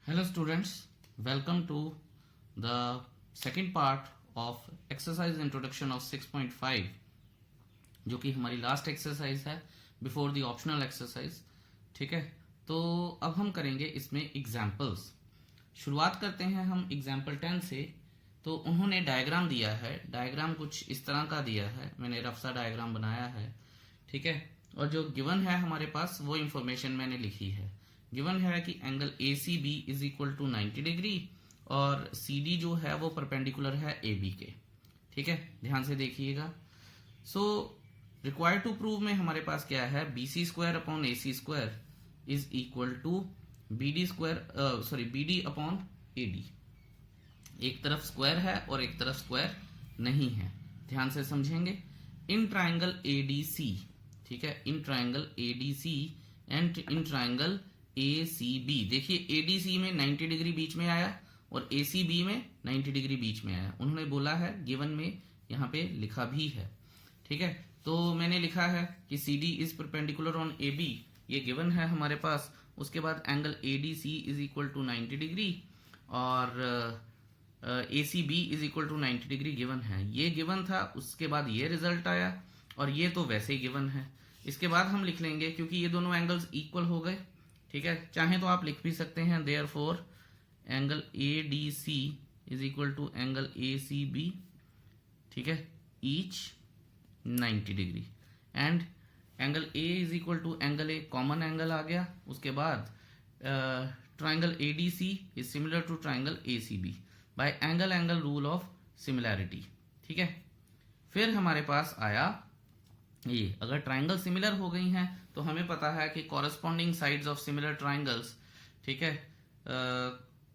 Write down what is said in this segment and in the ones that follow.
Hello students, welcome to the second part of exercise introduction of 6.5 जो कि हमारी last exercise है before the optional exercise. ठीक है, तो अब हम करेंगे इसमें एग्जाम्पल्स। शुरुआत करते हैं हम एग्जाम्पल 10 से। तो उन्होंने डायग्राम दिया है, डायग्राम कुछ इस तरह का दिया है, मैंने रफ सा डायग्राम बनाया है। ठीक है, और जो गिवन है हमारे पास वो इंफॉर्मेशन मैंने लिखी है। गिवन है कि angle A C B is equal to 90 degree और सी डी जो है वो परपेंडिकुलर है ए बी के। ठीक है, ध्यान से देखिएगा। सो रिक्वायर्ड टू प्रूव में हमारे पास क्या है, B C square upon A C square is equal to B D square B D upon A D. एक तरफ स्क्वायर है और एक तरफ स्क्वायर नहीं है, ध्यान से समझेंगे। इन ट्राइंगल ए डी सी, ठीक है, in triangle A D C and in triangle A C B. देखिए ए डी सी में 90 डिग्री बीच में आया और ए सी बी में 90 डिग्री बीच में आया। उन्होंने बोला है, गिवन में यहाँ पे लिखा भी है। ठीक है, तो मैंने लिखा है कि C D is perpendicular on A B, ये गिवन है हमारे पास। उसके बाद angle A D C is equal to 90 degree और A C B is equal to 90 degree given है, ये गिवन था। उसके बाद ये रिजल्ट आया और ये तो वैसे ही गिवन है। इसके बाद हम लिख लेंगे, क्योंकि ये दोनों एंगल्स इक्वल हो गए। ठीक है, चाहे तो आप लिख भी सकते हैं therefore angle A D C is equal to angle A C B, ठीक है, each 90 degree and angle A is equal to angle A, common angle आ गया। उसके बाद triangle A D C is similar to triangle A C B by angle angle rule of similarity. ठीक है, फिर हमारे पास आया ये, अगर ट्राइंगल सिमिलर हो गई हैं तो हमें पता है कि corresponding sides of similar triangles, ठीक है,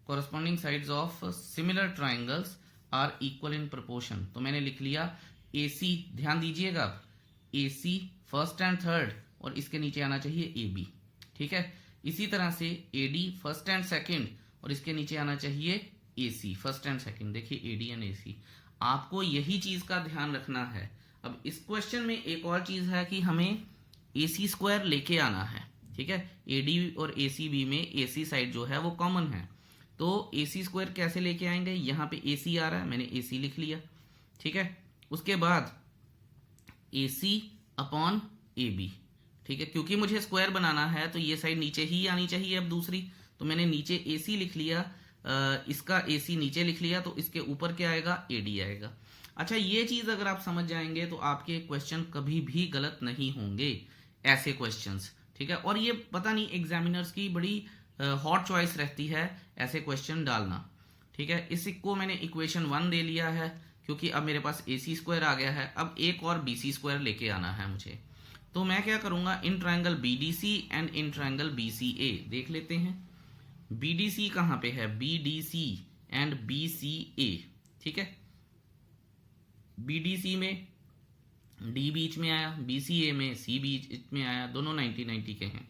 corresponding sides of similar triangles are equal in proportion. तो मैंने लिख लिया ए सी, ध्यान दीजिएगा, A C first and third और इसके नीचे आना चाहिए ए बी। ठीक है, इसी तरह से A D first and second और इसके नीचे आना चाहिए ए सी फर्स्ट एंड सेकेंड। देखिए ए डी एंड ए सी, आपको यही चीज का ध्यान रखना है। अब इस क्वेश्चन में एक और चीज है कि हमें ए सी स्क्वायर लेके आना है। ठीक है, ए डी और ए सी बी में ए सी साइड जो है वो कॉमन है, तो ए सी स्क्वायर कैसे लेके आएंगे, यहाँ पे ए सी आ रहा है, मैंने ए सी लिख लिया। ठीक है, उसके बाद ए सी अपॉन ए बी। ठीक है, क्योंकि मुझे स्क्वायर बनाना है तो ये साइड नीचे ही आनी चाहिए अब दूसरी, तो मैंने नीचे ए सी लिख लिया, इसका ए सी नीचे लिख लिया, तो इसके ऊपर क्या आएगा, ए डी आएगा। अच्छा, ये चीज अगर आप समझ जाएंगे तो आपके क्वेश्चन कभी भी गलत नहीं होंगे, ऐसे क्वेश्चंस। ठीक है, और ये पता नहीं एग्जामिनर्स की बड़ी हॉट चॉइस रहती है ऐसे क्वेश्चन डालना। ठीक है, इसको मैंने इक्वेशन 1 दे लिया है क्योंकि अब मेरे पास ए सी स्क्वायर आ गया है। अब एक और बी सी स्क्वायर लेके आना है मुझे, तो मैं क्या करूंगा, in triangle B D C and in triangle B C A देख लेते हैं। बी डी सी कहां पे है, B D C and B C A. ठीक है, बी डी सी में डी बीच में आया, बी सी ए में सी बीच में आया, दोनों 90-90 के हैं।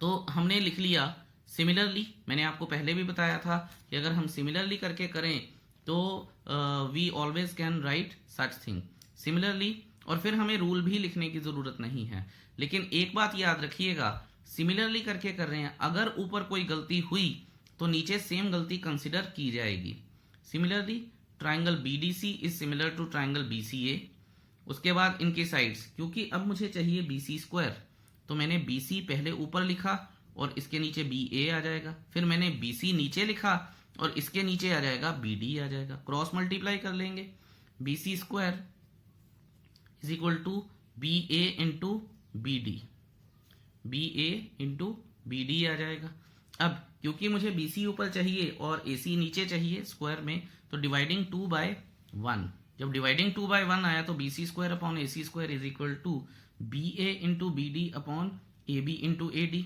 तो हमने लिख लिया सिमिलरली। मैंने आपको पहले भी बताया था कि अगर हम सिमिलरली करके करें तो we always can write such thing similarly, और फिर हमें रूल भी लिखने की जरूरत नहीं है। लेकिन एक बात याद रखिएगा, सिमिलरली करके कर रहे हैं, अगर ऊपर कोई गलती हुई तो नीचे सेम गलती कंसिडर की जाएगी। Similarly triangle B D C is similar to triangle B C A. उसके बाद इनके साइड्स, क्योंकि अब मुझे चाहिए बी सी स्क्वायर, तो मैंने बी सी पहले ऊपर लिखा और इसके नीचे बी ए आ जाएगा। फिर मैंने बी सी नीचे लिखा और इसके नीचे आ जाएगा बी डी आ जाएगा। क्रॉस मल्टीप्लाई कर लेंगे, B C square is equal to B A into B D, B A into B D आ जाएगा। अब क्योंकि मुझे बी सी ऊपर चाहिए और ए सी नीचे चाहिए स्क्वायर में, तो डिवाइडिंग 2/1, जब डिवाइडिंग 2/1 आया तो B C square upon A C square is equal to B A into B D upon A B into A D.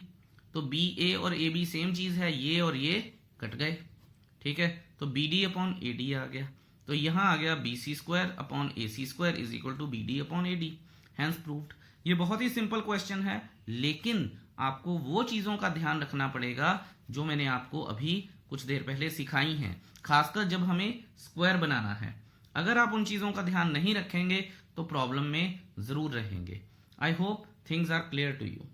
तो बी ए और ए बी सेम चीज है, ये और ये कट गए। ठीक है, तो B D upon A D आ गया, तो यहां आ गया B C square upon A C square is equal to B D upon A D, hence proved. ये बहुत ही सिंपल क्वेश्चन है, लेकिन आपको वो चीजों का ध्यान रखना पड़ेगा जो मैंने आपको अभी कुछ देर पहले सिखाई हैं, खासकर जब हमें स्क्वायर बनाना है। अगर आप उन चीजों का ध्यान नहीं रखेंगे तो प्रॉब्लम में जरूर रहेंगे। I hope things are clear to you.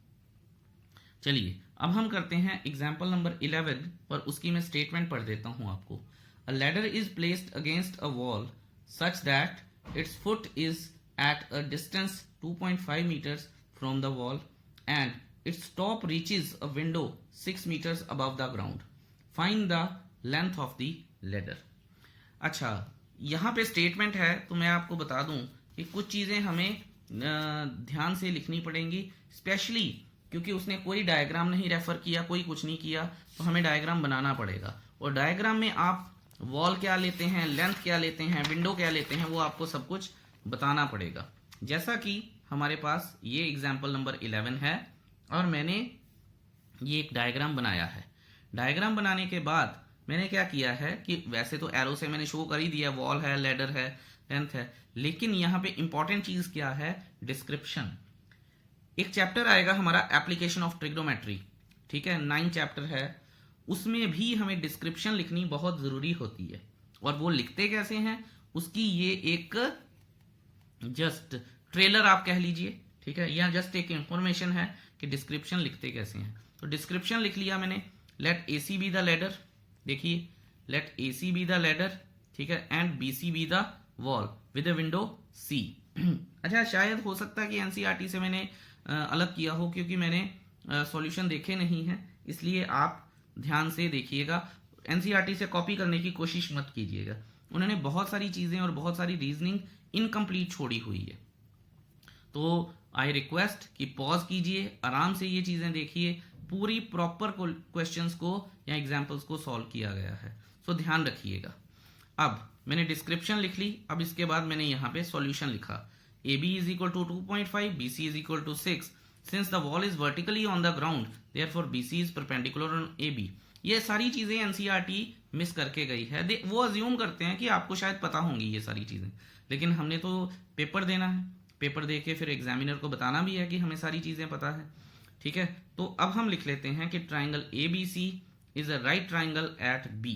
चलिए अब हम करते हैं एग्जाम्पल नंबर 11 और उसकी मैं स्टेटमेंट पढ़ देता हूं आपको। अ ladder is placed against a wall such that it's foot is at a distance 2.5 meters from the wall and its top reaches a window 6 meters above the ground. Find the length of the ladder. अच्छा, यहाँ पे statement है तो मैं आपको बता दूं कि कुछ चीज़ें हमें ध्यान से लिखनी पड़ेंगी, स्पेशली क्योंकि उसने कोई डायग्राम नहीं रेफर किया, कोई कुछ नहीं किया, तो हमें डायग्राम बनाना पड़ेगा। और डायग्राम में आप वॉल क्या लेते हैं, लेंथ क्या लेते हैं, विंडो क्या लेते हैं, वो आपको सब कुछ बताना पड़ेगा। जैसा कि हमारे पास ये एग्जाम्पल नंबर 11 है और मैंने ये एक डायग्राम बनाया है। डायग्राम बनाने के बाद मैंने क्या किया है कि वैसे तो एरो से मैंने शो कर ही दिया, वॉल है, लेडर है, लेंथ है, लेकिन यहाँ पे इंपॉर्टेंट चीज क्या है, डिस्क्रिप्शन। एक चैप्टर आएगा हमारा एप्लीकेशन ऑफ ट्रिग्नोमेट्री, ठीक है, 9 चैप्टर है, उसमें भी हमें डिस्क्रिप्शन लिखनी बहुत जरूरी होती है। और वो लिखते कैसे हैं उसकी ये एक जस्ट ट्रेलर आप कह लीजिए, ठीक है, या जस्ट एक इंफॉर्मेशन है कि डिस्क्रिप्शन लिखते कैसे हैं। तो डिस्क्रिप्शन लिख लिया मैंने, let AC be the ladder, देखिए let AC be the ladder, ठीक है, and BC be the wall with a window C। अच्छा, शायद हो सकता है कि NCERT से मैंने अलग किया हो, क्योंकि मैंने सॉल्यूशन देखे नहीं है, इसलिए आप ध्यान से देखिएगा। NCERT से कॉपी करने की कोशिश मत कीजिएगा, उन्होंने बहुत सारी चीजें और बहुत सारी रीजनिंग इनकम्प्लीट छोड़ी हुई है। तो आई रिक्वेस्ट कि पॉज कीजिए, आराम से ये चीजें देखिए, पूरी प्रॉपर क्वेश्चंस को या एग्जांपल्स को सॉल्व किया गया है, सो ध्यान रखिएगा। अब मैंने डिस्क्रिप्शन लिख ली, अब इसके बाद मैंने यहाँ पे सॉल्यूशन लिखा। AB is equal to 2.5, BC is equal to 6. Since the wall is vertically on the ground, therefore BC is perpendicular on AB. ये सारी चीजें NCERT मिस करके गई है। वो अज्यूम करते हैं कि आपको शायद पता होंगी ये सारी चीजें, लेकिन हमने तो पेपर देना है, पेपर दे के फिर एग्जामिनर को बताना भी है कि हमें सारी चीजें पता है, ठीक है। तो अब हम लिख लेते हैं कि triangle ABC is a right triangle at B,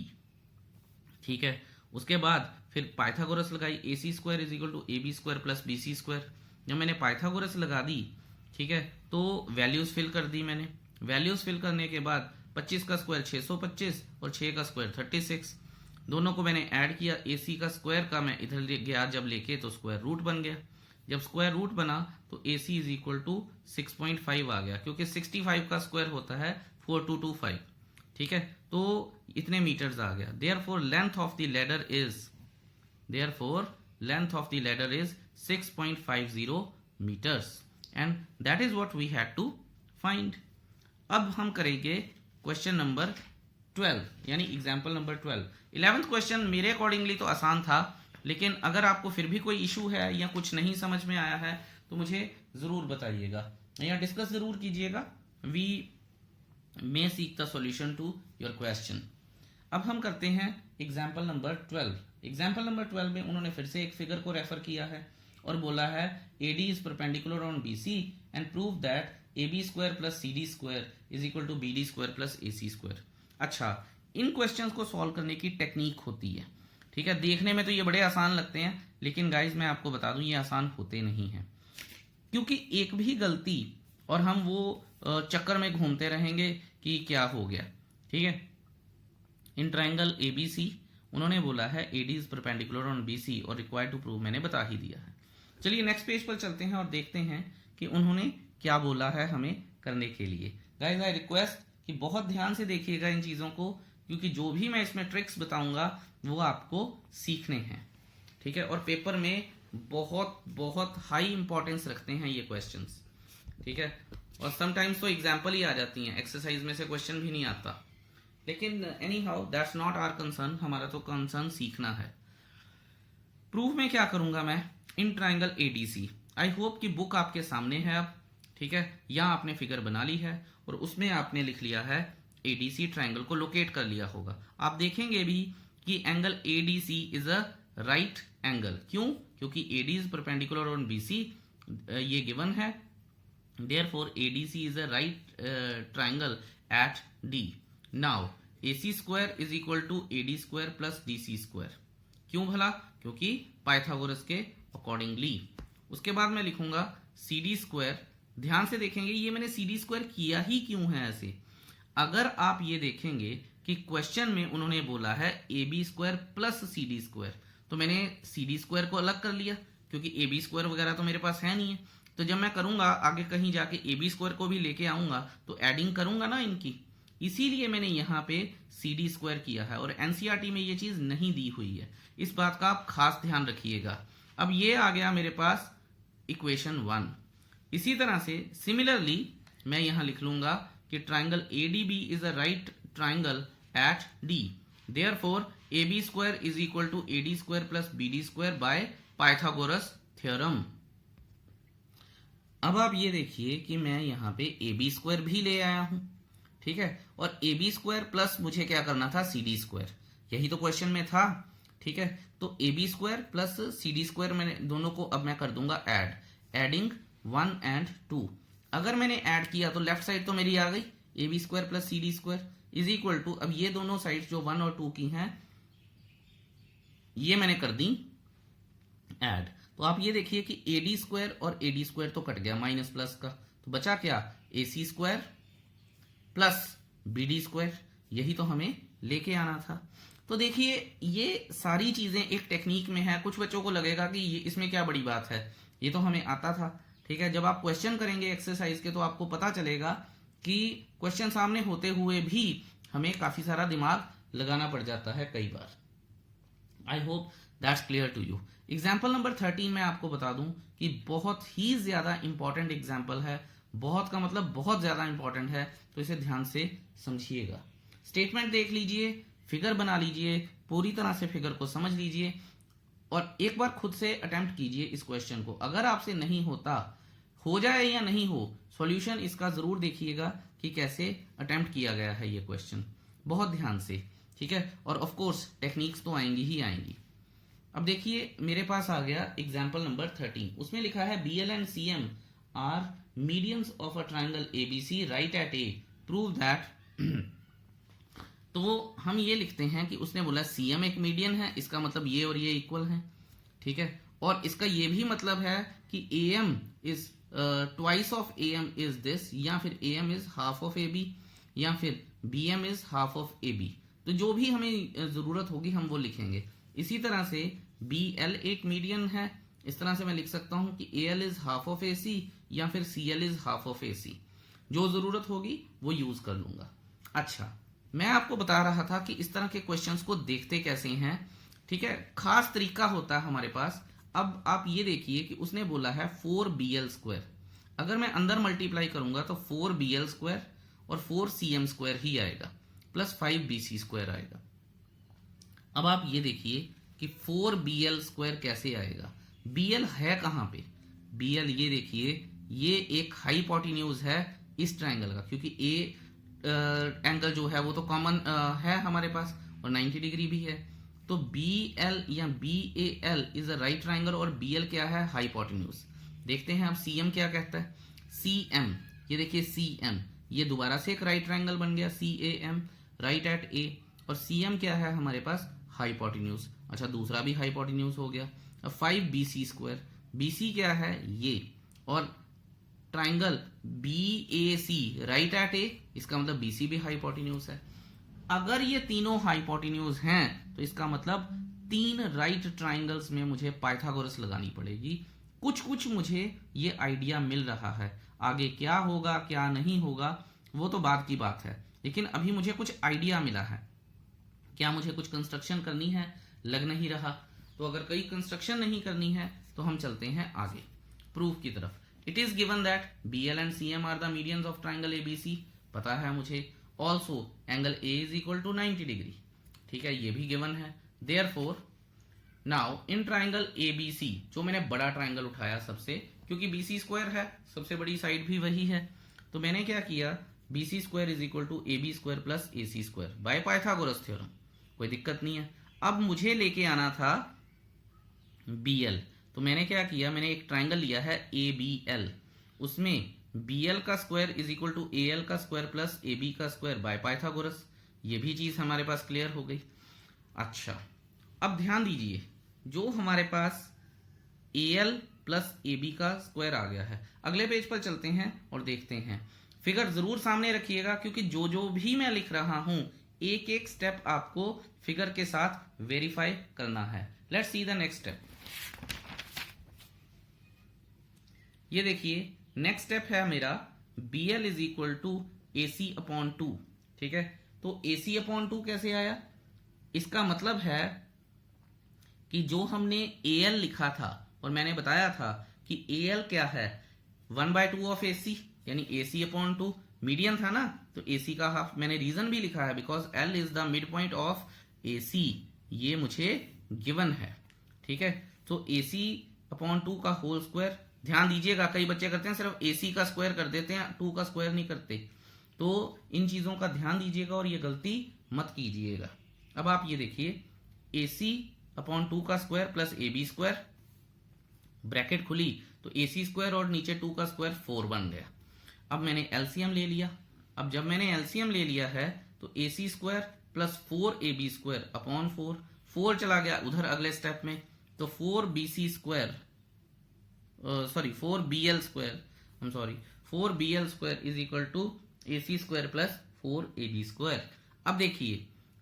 ठीक है। उसके बाद फिर पाइथागोरस लगाई, AC square is equal to AB square plus BC square. जब मैंने पाइथागोरस लगा दी, ठीक है, तो वैल्यूज फिल कर दी मैंने। वैल्यूज फिल करने के बाद 25 का स्क्वायर 625 और 6 का स्क्वायर 36, दोनों को मैंने ऐड किया। AC का स्क्वायर का मैं इधर गया जब लेके तो स्क्वायर रूट बन गया। जब स्क्वायर रूट बना तो AC इज इक्वल टू 6.5 आ गया, क्योंकि 65 का स्क्वायर होता है 4225, ठीक है, तो इतने मीटर्स आ गया। Therefore length of the ladder is 6.50 meters and that is what we had to find. अब हम करेंगे क्वेश्चन नंबर 12, यानी एग्जाम्पल नंबर 12। 11th क्वेश्चन मेरे अकॉर्डिंगली तो आसान था, लेकिन अगर आपको फिर भी कोई इशू है या कुछ नहीं समझ में आया है तो मुझे जरूर बताइएगा या डिस्कस जरूर कीजिएगा। We may seek the solution to your question. अब हम करते हैं एग्जाम्पल नंबर 12। एग्जाम्पल नंबर 12 में उन्होंने फिर से एक फिगर को रेफर किया है और बोला है AD is perpendicular on BC and prove that AB square plus CD square is equal to BD square plus AC square. अच्छा, इन क्वेश्चंस को सॉल्व करने की टेक्निक होती है, ठीक है। देखने में तो ये बड़े आसान लगते हैं, लेकिन गाइज मैं आपको बता दूं ये आसान होते नहीं हैं, क्योंकि एक भी गलती और हम वो चक्कर में घूमते रहेंगे कि क्या हो गया, ठीक है। इन ट्राइंगल ABC उन्होंने बोला है AD is perpendicular on BC और रिक्वायर्ड टू प्रूव मैंने बता ही दिया है। चलिए नेक्स्ट पेज पर चलते हैं और देखते हैं कि उन्होंने क्या बोला है हमें करने के लिए। गाइस आई रिक्वेस्ट कि बहुत ध्यान से देखिएगा इन चीजों को, क्योंकि जो भी मैं इसमें ट्रिक्स बताऊंगा वो आपको सीखने हैं, ठीक है। और पेपर में बहुत बहुत हाई इंपॉर्टेंस रखते हैं ये क्वेश्चंस, ठीक है। और समटाइम्स तो एग्जाम्पल ही आ जाती हैं, एक्सरसाइज में से क्वेश्चन भी नहीं आता, लेकिन anyhow that's not our concern, हमारा तो कंसर्न सीखना है। प्रूफ में क्या करूंगा मैं, in triangle ADC। I hope कि बुक आपके सामने है अब, ठीक है, या आपने फिगर बना ली है और उसमें आपने लिख लिया है ADC ट्राइंगल को लोकेट कर लिया होगा। आप देखेंगे भी कि angle ADC is a right angle, क्यों, क्योंकि AD is perpendicular on BC, ये गिवन है, therefore ADC is a right triangle at D। Now AC square is equal to AD square plus DC square, क्यों भला, क्योंकि Pythagoras के accordingly. उसके बाद मैं लिखूंगा CD स्क्वायर। ध्यान से देखेंगे ये मैंने CD स्क्वायर किया ही क्यों है ऐसे, अगर आप ये देखेंगे कि क्वेश्चन में उन्होंने बोला है AB² प्लस CD², तो मैंने CD² को अलग कर लिया क्योंकि AB² वगैरह तो मेरे पास है नहीं है। तो जब मैं करूंगा आगे कहीं जाके AB² को भी लेके आऊंगा तो एडिंग करूंगा ना इनकी, इसीलिए मैंने यहाँ पे CD² किया है और एनसीईआरटी में ये चीज नहीं दी हुई है, इस बात का आप खास ध्यान रखिएगा। अब ये आ गया मेरे पास इक्वेशन 1। इसी तरह से सिमिलरली मैं यहां लिख लूंगा कि triangle ADB is a right triangle at D, therefore AB² is equal to AD² plus BD² by Pythagoras theorem. अब आप ये देखिए कि मैं यहां पे AB² भी ले आया हूं, ठीक है, और AB² प्लस मुझे क्या करना था CD², यही तो क्वेश्चन में था, ठीक है। तो AB² प्लस CD² मैंने दोनों को अब मैं कर दूंगा एडिंग 1 and 2। अगर मैंने ऐड किया तो लेफ्ट साइड तो मेरी आ गई AB² plus CD² is equal to, अब ये दोनों साइड जो 1 और 2 की हैं ये मैंने कर दी ऐड। तो आप ये देखिए कि AD² और AD² तो कट गया माइनस प्लस का, तो बचा क्या AC² प्लस BD², यही तो हमें लेके आना था। तो देखिए ये सारी चीजें एक टेक्निक में है। कुछ बच्चों को लगेगा कि ये इसमें क्या बड़ी बात है, ये तो हमें आता था, ठीक है। जब आप क्वेश्चन करेंगे एक्सरसाइज के तो आपको पता चलेगा कि क्वेश्चन सामने होते हुए भी हमें काफी सारा दिमाग लगाना पड़ जाता है कई बार। I hope that's clear to you. Example number 13 मैं आपको बता दूं कि बहुत ही ज्यादा इंपॉर्टेंट एग्जाम्पल है, बहुत का मतलब बहुत ज्यादा इंपॉर्टेंट है, तो इसे ध्यान से समझिएगा। स्टेटमेंट देख लीजिए, फिगर बना लीजिए, पूरी तरह से फिगर को समझ लीजिए और एक बार खुद से अटेम्प्ट कीजिए इस क्वेश्चन को। अगर आपसे नहीं होता, हो जाए या नहीं हो, सॉल्यूशन इसका जरूर देखिएगा कि कैसे अटेम्प्ट किया गया है ये क्वेश्चन, बहुत ध्यान से, ठीक है। और ऑफ कोर्स टेक्निक्स तो आएंगी ही आएंगी। अब देखिए मेरे पास आ गया एग्जाम्पल नंबर 13, उसमें लिखा है BL and CM are medians of a triangle ABC right at A, prove that. तो हम ये लिखते हैं कि उसने बोला CM एक मीडियन है, इसका मतलब ये और ये इक्वल है, ठीक है। और इसका ये भी मतलब है कि AM is twice of AM is this, या फिर AM is half of AB, या फिर BM is half of AB। तो जो भी हमें जरूरत होगी हम वो लिखेंगे। इसी तरह से BL एक मीडियन है, इस तरह से मैं लिख सकता हूं कि AL is half of AC या फिर CL is half of AC। जो जरूरत होगी वो यूज कर लूंगा। अच्छा, मैं आपको बता रहा था कि इस तरह के क्वेश्चंस को देखते कैसे हैं, ठीक है। खास तरीका होता है हमारे पास। अब आप ये देखिए कि उसने बोला है 4BL², अगर मैं अंदर मल्टीप्लाई करूंगा तो 4BL² और 4CM² ही आएगा प्लस 5BC² आएगा। अब आप ये देखिए कि 4BL² कैसे आएगा, BL है कहां पे, BL ये देखिए ये एक हाइपोटेन्यूज है इस ट्राइंगल का, क्योंकि ए एंगल जो है वो तो कॉमन है हमारे पास और 90 डिग्री भी है। तो BL या BAL is a right triangle और BL क्या है, हाइपोटेन्यूज। देखते हैं अब CM क्या कहता है। CM, ये देखिए CM, ये दोबारा से एक राइट ट्राइंगल बन गया CAM राइट एट A, और CM क्या है हमारे पास, हाइपोटेन्यूज। अच्छा, दूसरा भी हाइपोटेन्यूज हो गया। अब 5BC², BC क्या है ये, और triangle BAC right at A, इसका मतलब BC भी हाइपोटेन्यूज है। अगर ये तीनों हाइपोटेन्यूज हैं तो इसका मतलब 3 राइट ट्राइंगल्स में मुझे पाइथागोरस लगानी पड़ेगी। कुछ कुछ मुझे ये आइडिया मिल रहा है, आगे क्या होगा क्या नहीं होगा वो तो बाद की बात है, लेकिन अभी मुझे कुछ आइडिया मिला है। क्या मुझे कुछ कंस्ट्रक्शन करनी है, लग नहीं रहा। तो अगर कोई कंस्ट्रक्शन नहीं करनी है तो हम चलते हैं आगे प्रूफ की तरफ। It is given that BL and CM are the medians of triangle ABC, पता है मुझे। Also angle A is equal to 90 degree, ठीक है, ये भी गिवन है। Therefore now in triangle ABC, जो मैंने बड़ा ट्राइंगल उठाया सबसे, क्योंकि BC² है, सबसे बड़ी साइड भी वही है, तो मैंने क्या किया, BC² is equal to AB² plus AC² by Pythagoras theorem. कोई दिक्कत नहीं है। अब मुझे लेके आना था BL, तो मैंने क्या किया, मैंने एक ट्राइंगल लिया है ABL, उसमें BL का square is equal to AL का स्क्वायर प्लस AB का स्क्वायर बाय पाइथागोरस। ये भी चीज हमारे पास क्लियर हो गई। अच्छा, अब ध्यान दीजिए, जो हमारे पास AL प्लस AB का स्क्वायर आ गया है, अगले पेज पर चलते हैं और देखते हैं। फिगर जरूर सामने रखिएगा, क्योंकि जो जो भी मैं लिख रहा हूं एक एक स्टेप आपको फिगर के साथ वेरीफाई करना है। Let's see the next step. ये देखिए नेक्स्ट स्टेप है मेरा BL is equal to AC/2। ठीक है, तो AC/2 कैसे आया? इसका मतलब है कि जो हमने AL लिखा था और मैंने बताया था कि AL क्या है, 1/2 ऑफ AC, यानी AC/2 मीडियन था ना, तो AC का हाफ। मैंने रीजन भी लिखा है because L is the mid point of AC, ये मुझे गिवन है। ठीक है, तो AC/2 का होल स्क्वायर, ध्यान दीजिएगा कई बच्चे करते हैं सिर्फ AC का स्क्वायर कर देते हैं, 2 का स्क्वायर नहीं करते, तो इन चीजों का ध्यान दीजिएगा और ये गलती मत कीजिएगा। अब आप ये देखिए AC/2 का square plus AB square, bracket खुली तो AC स्क्वायर और नीचे 2 का स्क्वायर 4 बन गया। अब मैंने LCM ले लिया। अब जब मैंने LCM ले लिया है तो AC square plus 4AB square upon 4 चला गया उधर अगले स्टेप में, तो 4BC square 4BL square is equal to AC square plus 4AB square. अब देखिए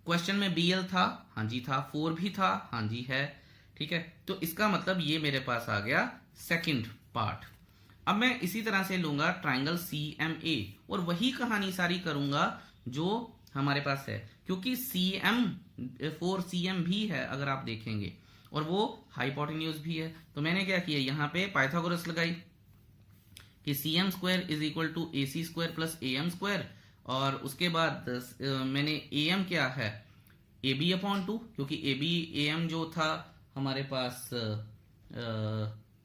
क्वेश्चन में BL था, हाँ जी था, 4 भी था, हाँ जी है। ठीक है, तो इसका मतलब ये मेरे पास आ गया सेकंड पार्ट। अब मैं इसी तरह से लूंगा ट्राइंगल CMA और वही कहानी सारी करूंगा जो हमारे पास है, क्योंकि 4CM भी है अगर आप देखेंगे, और वो हाइपोटेन्यूज भी है। तो मैंने क्या किया, यहाँ पे पाइथागोरस लगाई कि CM square is equal to AC square plus AM square, और उसके बाद मैंने AM क्या है AB/2, क्योंकि AM जो था हमारे पास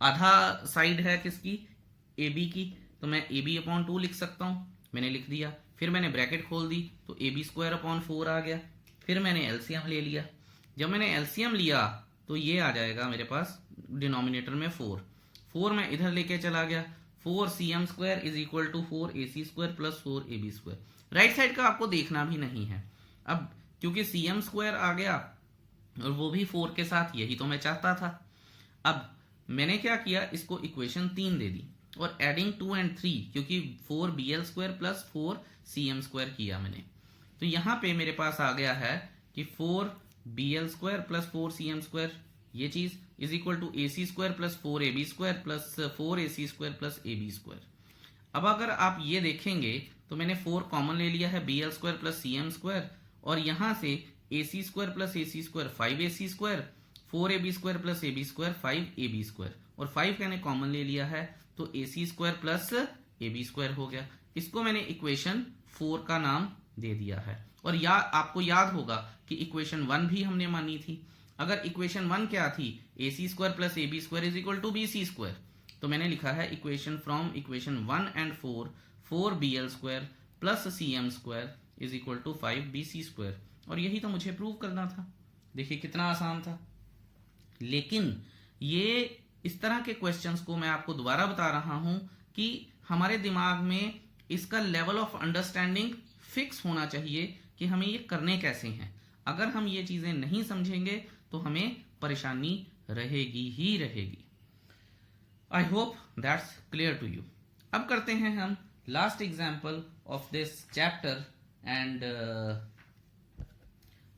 आधा साइड है किसकी, AB की, तो मैं AB/2 लिख सकता हूं, मैंने लिख दिया। फिर मैंने ब्रैकेट खोल दी तो AB स्क्वायर अपॉन 4 आ गया। फिर मैंने LCM ले लिया। जब मैंने LCM लिया तो ये आ जाएगा मेरे पास डिनोमिनेटर में 4 मैं इधर लेके चला गया, 4CM square is equal to 4AC square plus 4AB square. Right side का आपको देखना भी नहीं है। अब क्योंकि CM स्क्वायर आ गया और वो भी 4 के साथ, यही तो मैं चाहता था। अब मैंने क्या किया, इसको इक्वेशन 3 दे दी और एडिंग 2 और 3, क्योंकि 4BL square plus 4CM square किया मैंने, तो यहां पे मेरे पास आ गया है कि 4BL square plus 4CM square, ये चीज is equal to AC square plus 4AB square plus 4AC square plus AB square. अब अगर आप ये देखेंगे तो मैंने 4 कॉमन ले लिया है, BL square plus CM square, और यहां से AC square plus AC square 5AC square, 4AB square plus AB square 5AB square, और 5 मैंने कॉमन ले लिया है तो AC square plus AB square हो गया। इसको मैंने इक्वेशन 4 का नाम दे दिया है। और आपको याद होगा कि इक्वेशन 1 भी हमने मानी थी। अगर इक्वेशन 1 क्या थी, AC square plus AB square is equal to BC square, तो मैंने लिखा है equation from equation 1 and 4BL square plus CM square is equal to 5BC square, और यही तो मुझे प्रूव करना था। देखिए कितना आसान था। लेकिन ये इस तरह के क्वेश्चंस को मैं आपको दोबारा बता रहा हूं कि हमारे दिमाग में इसका लेवल ऑफ अंडरस्टैंडिंग फिक्स होना चाहिए कि हमें ये करने कैसे हैं। अगर हम ये चीजें नहीं समझेंगे तो हमें परेशानी रहेगी ही रहेगी। I hope that's clear to you. अब करते हैं हम last example of this chapter and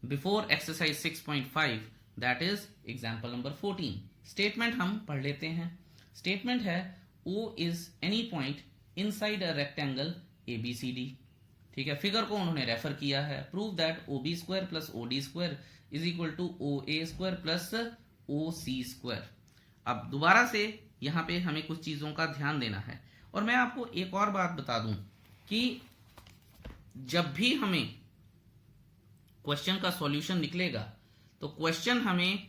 before exercise 6.5, that is example number 14। Statement हम पढ़ लेते हैं। स्टेटमेंट है O is any point inside a rectangle ABCD। ठीक है, फिगर को उन्होंने रेफर किया है। Prove that OB square plus OD square is equal to OA square plus OC square. अब दोबारा से यहां पे हमें कुछ चीजों का ध्यान देना है, और मैं आपको एक और बात बता दूं कि जब भी हमें क्वेश्चन का सॉल्यूशन निकलेगा तो क्वेश्चन हमें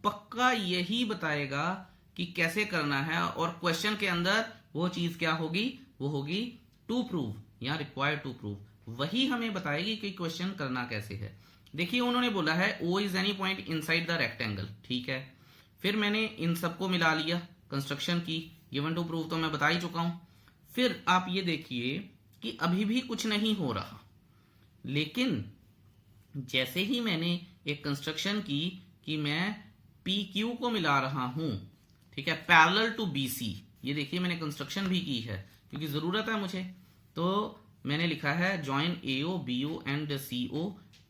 पक्का यही बताएगा कि कैसे करना है, और क्वेश्चन के अंदर वो चीज क्या होगी, वो होगी टू प्रूव या रिक्वायर्ड टू प्रूव, वही हमें बताएगी कि क्वेश्चन करना कैसे है। देखिए उन्होंने बोला है O is any point inside the rectangle. ठीक है, फिर मैंने इन सबको मिला लिया, कंस्ट्रक्शन की, गिवन टू प्रूव तो मैं बता ही चुका हूं। फिर आप ये देखिए कि अभी भी कुछ नहीं हो रहा, लेकिन जैसे ही मैंने एक कंस्ट्रक्शन की कि मैं PQ को मिला रहा हूं, ठीक है, पैरेलल टू BC, ये देखिए मैंने कंस्ट्रक्शन भी की है क्योंकि जरूरत है मुझे, तो मैंने लिखा है join AO, BO and CO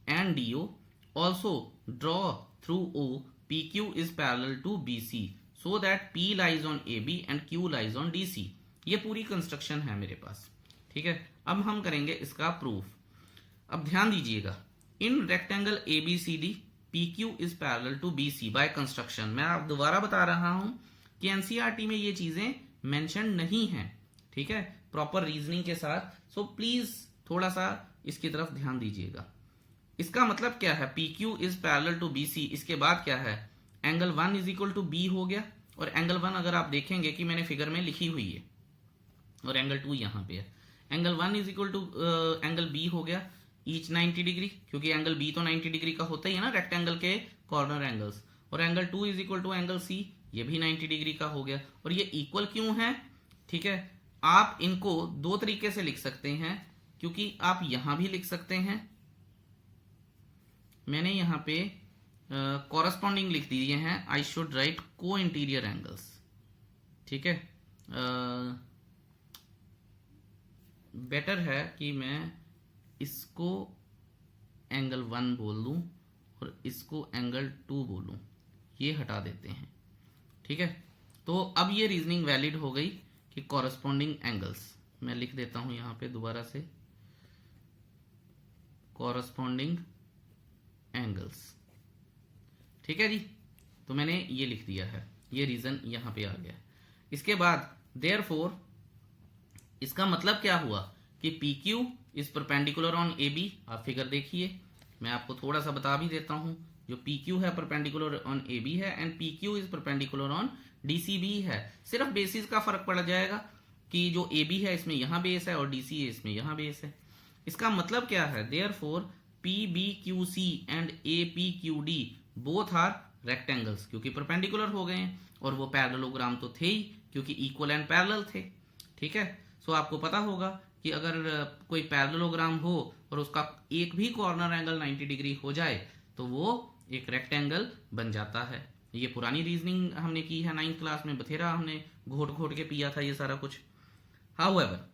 and DO. Also draw through O PQ is parallel to BC so that P lies on AB and Q lies on DC. ये पूरी कंस्ट्रक्शन है मेरे पास, ठीक है। अब हम करेंगे इसका प्रूफ। अब ध्यान दीजिएगा, in rectangle ABCD PQ is parallel to BC by construction। मैं आप दोबारा बता रहा हूं कि एनसीईआरटी में ये चीजें मेंशन नहीं है, ठीक है, प्रॉपर रीजनिंग के साथ। सो प्लीज थोड़ा सा इसकी तरफ ध्यान दीजिएगा। इसका मतलब क्या है, PQ is parallel to BC, इसके बाद क्या है, angle 1 is equal to B हो गया। और एंगल 1 अगर आप देखेंगे कि मैंने फिगर में लिखी हुई है, और एंगल 2 यहां पे है। Angle 1 is equal to angle B हो गया, ईच 90 डिग्री, क्योंकि एंगल B तो 90 डिग्री का होता ही है ना रेक्टेंगल के कॉर्नर एंगल्स। और angle 2 is equal to angle C, ये भी 90 डिग्री का हो गया। और ये इक्वल क्यों है, ठीक है, आप इनको दो तरीके से लिख सकते हैं, क्योंकि आप यहां भी लिख सकते हैं, मैंने यहां पे कॉरस्पॉन्डिंग लिख दिए हैं, आई शुड राइट को इंटीरियर एंगल्स, ठीक है। बेटर है कि मैं इसको एंगल 1 बोल दूं और इसको एंगल 2 बोलूं, ये हटा देते हैं, ठीक है। तो अब ये रीजनिंग वैलिड हो गई कि कॉरस्पॉन्डिंग एंगल्स, मैं लिख देता हूं यहां पे दोबारा से, कॉरस्पॉन्डिंग एंगल्स, ठीक है जी। तो मैंने ये लिख दिया है, ये रीजन यहां पे आ गया। इसके बाद देयरफॉर इसका मतलब क्या हुआ कि PQ is perpendicular on AB। आप फिगर देखिए, मैं आपको थोड़ा सा बता भी देता हूं, जो PQ है परपेंडिकुलर ऑन AB है and PQ is perpendicular on DCB है। सिर्फ बेसिस का फर्क पड़ जाएगा कि जो AB है इसमें यहां बेस है और DC है इसमें यहां बेस है। इसका मतलब क्या है, therefore PBQC and APQD both are rectangles, क्योंकि परपेंडिकुलर हो गए हैं और वो पैरेललोग्राम तो थे ही, क्योंकि इक्वल एंड पैरेलल थे, ठीक है। सो आपको पता होगा कि अगर कोई पैरेललोग्राम हो और उसका एक भी कॉर्नर एंगल 90 डिग्री हो जाए तो वो एक रेक्टेंगल बन जाता है। ये पुरानी रीजनिंग हमने की है 9th क्लास में, बथेरा हमने घोट घोट के पिया था ये सारा कुछ। However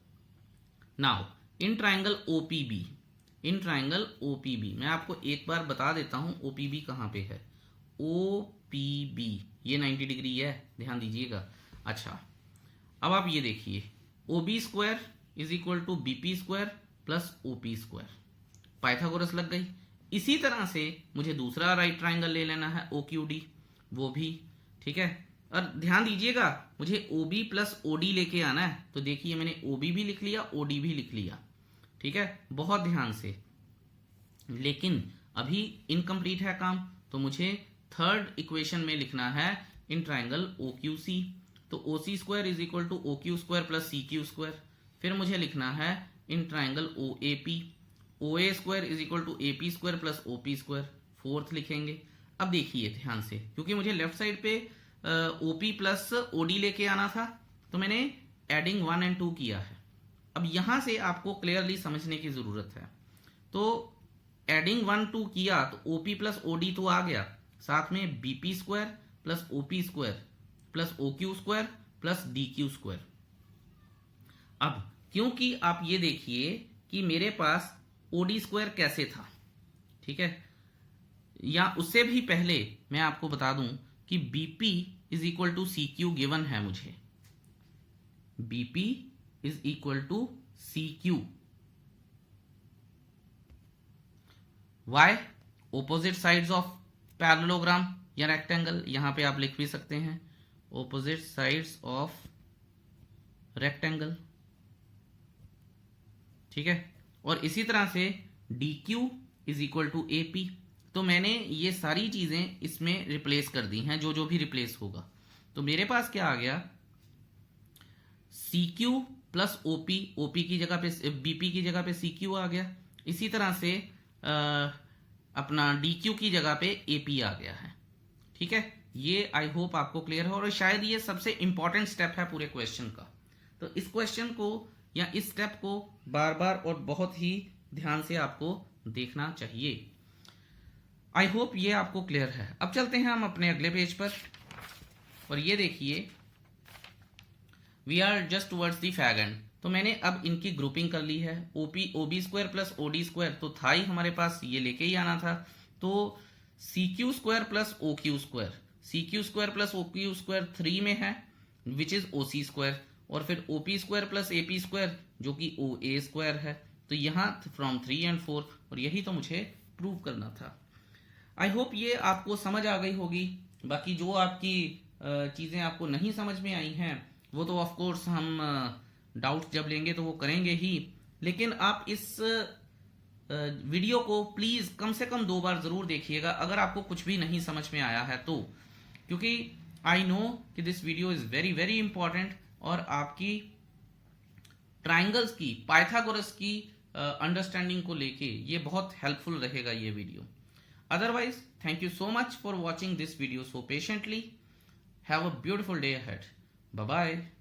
now in triangle OPB, in triangle OPB मैं आपको एक बार बता देता हूं OPB कहां पे है। OPB ये 90 डिग्री है, ध्यान दीजिएगा। अच्छा, अब आप ये देखिए, OB square is equal to BP square plus OP square, Pythagoras लग गई। इसी तरह से मुझे दूसरा राइट ट्राइंगल ले लेना है OQD, वो भी ठीक है। और ध्यान दीजिएगा, मुझे OB प्लस OD लेके आना है, तो देखिए मैंने OB भी लिख लिया, OD भी लिख लिया, ठीक है, बहुत ध्यान से। लेकिन अभी इनकम्प्लीट है काम, तो मुझे थर्ड इक्वेशन में लिखना है इन ट्राइंगल OQC, तो OC square is equal to OQ square plus CQ square. फिर मुझे लिखना है in triangle OAP, OA square is equal to AP square plus OP square, fourth लिखेंगे। अब देखिए ध्यान से, क्योंकि मुझे लेफ्ट साइड पे OP प्लस OD लेके आना था, तो मैंने एडिंग 1 एंड 2 किया है। अब यहां से आपको क्लियरली समझने की जरूरत है। तो एडिंग 1 2 किया तो OP प्लस OD तो आ गया, साथ में BP square plus OP square plus OQ square plus DQ square. अब क्योंकि आप ये देखिए कि मेरे पास OD स्क्वायर कैसे था, ठीक है, या उससे भी पहले मैं आपको बता दूं कि BP is equal to CQ given है मुझे, BP is equal to CQ। Why? Opposite sides of parallelogram या रेक्टेंगल, यहां पे आप लिख भी सकते हैं ऑपोजिट साइड्स ऑफ रेक्टेंगल, ठीक है। और इसी तरह से DQ is equal to AP। तो मैंने ये सारी चीजें इसमें रिप्लेस कर दी हैं, जो जो भी रिप्लेस होगा। तो मेरे पास क्या आ गया, CQ प्लस OP, OP की जगह पे BP की जगह पे CQ आ गया। इसी तरह से अपना DQ की जगह पे AP आ गया है, ठीक है। ये आई होप आपको क्लियर हो, और शायद ये सबसे इंपॉर्टेंट स्टेप है पूरे क्वेश्चन का। तो इस क्वेश्चन को या इस स्टेप को बार बार और बहुत ही ध्यान से आपको देखना चाहिए। आई होप ये आपको क्लियर है। अब चलते हैं हम अपने अगले पेज पर, और ये देखिए we are just towards the fag end. तो तो मैंने अब इनकी ग्रुपिंग कर ली है। OB square plus OD square तो था ही हमारे पास, ये लेके ही आना था। तो C Q square plus O Q square, C Q square plus O Q square 3 में है which is O C square, और फिर OP square plus AP square जो कि ओ ए स्क्वायर है। तो यहाँ फ्रॉम 3 एंड 4, और यही तो मुझे प्रूव करना था। आई होप ये आपको समझ आ गई होगी। बाकी जो आपकी चीज़ें आपको नहीं समझ में आई हैं वो तो ऑफ कोर्स हम डाउट जब लेंगे तो वो करेंगे ही, लेकिन आप इस वीडियो को प्लीज़ कम से कम 2 बार ज़रूर देखिएगा अगर आपको कुछ भी नहीं समझ में आया है तो, क्योंकि आई नो कि this video is very very important और आपकी ट्राइंगल्स की, पाइथागोरस की अंडरस्टैंडिंग को लेके ये बहुत हेल्पफुल रहेगा ये video. Otherwise, thank you so much for watching this video so patiently. Have a beautiful day ahead. Bye bye.